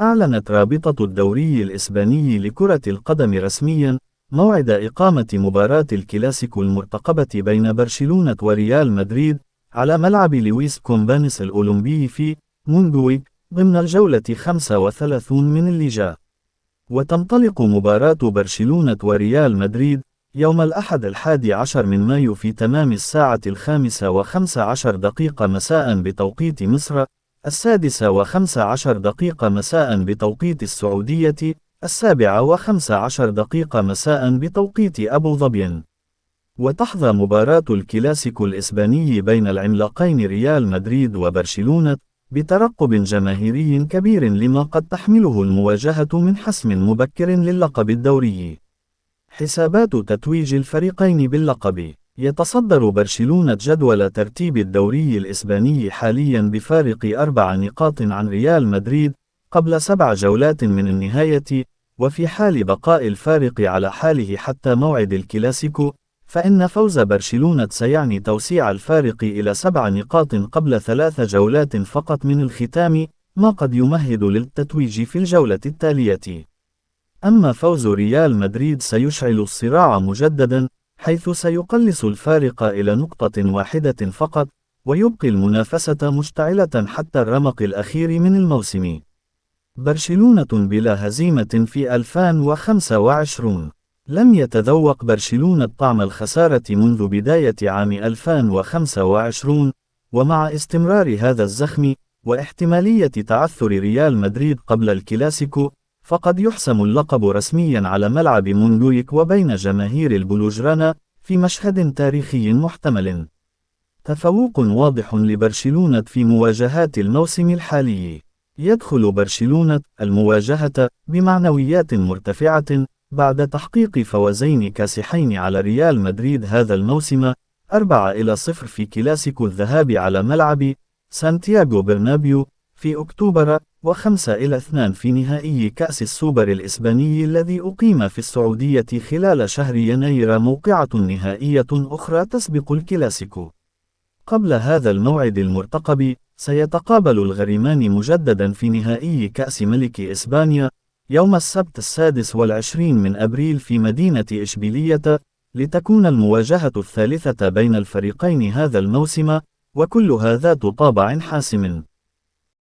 أعلنت رابطة الدوري الإسباني لكرة القدم رسمياً موعد إقامة مباراة الكلاسيكو المرتقبة بين برشلونة وريال مدريد على ملعب لويس كومبانيس الأولمبي في موندويك ضمن الجولة 35 من الليجا. وتنطلق مباراة برشلونة وريال مدريد يوم الأحد 11 من مايو في تمام الساعة 5:15 مساء بتوقيت مصر، 6:15 مساء بتوقيت السعودية، 7:15 مساء بتوقيت أبو ظبي. وتحظى مباراة الكلاسيكو الإسباني بين العملاقين ريال مدريد وبرشلونة بترقب جماهيري كبير لما قد تحمله المواجهة من حسم مبكر للقب الدوري. حسابات تتويج الفريقين باللقب: يتصدر برشلونة جدول ترتيب الدوري الإسباني حاليا بفارق 4 نقاط عن ريال مدريد قبل 7 جولات من النهاية، وفي حال بقاء الفارق على حاله حتى موعد الكلاسيكو، فإن فوز برشلونة سيعني توسيع الفارق إلى 7 نقاط قبل 3 جولات فقط من الختام، ما قد يمهد للتتويج في الجولة التالية. أما فوز ريال مدريد سيشعل الصراع مجددا، حيث سيقلص الفارق إلى نقطة واحدة فقط، ويبقي المنافسة مشتعلة حتى الرمق الأخير من الموسم. برشلونة بلا هزيمة في 2025. لم يتذوق برشلونة طعم الخسارة منذ بداية عام 2025، ومع استمرار هذا الزخم واحتمالية تعثر ريال مدريد قبل الكلاسيكو، فقد يحسم اللقب رسميا على ملعب موندويك وبين جماهير البلوجرانا في مشهد تاريخي محتمل. تفوق واضح لبرشلونة في مواجهات الموسم الحالي. يدخل برشلونة المواجهة بمعنويات مرتفعة بعد تحقيق فوزين كاسحين على ريال مدريد هذا الموسم، 4-0 في كلاسيكو الذهاب على ملعب سانتياغو برنابيو في أكتوبر، و5-2 في نهائي كأس السوبر الإسباني الذي أقيم في السعودية خلال شهر يناير، موقعة نهائية أخرى تسبق الكلاسيكو. قبل هذا الموعد المرتقب، سيتقابل الغريمان مجددا في نهائي كأس ملك إسبانيا يوم السبت 26 من أبريل في مدينة إشبيلية، لتكون المواجهة الثالثة بين الفريقين هذا الموسم، وكلها ذات طابع حاسم.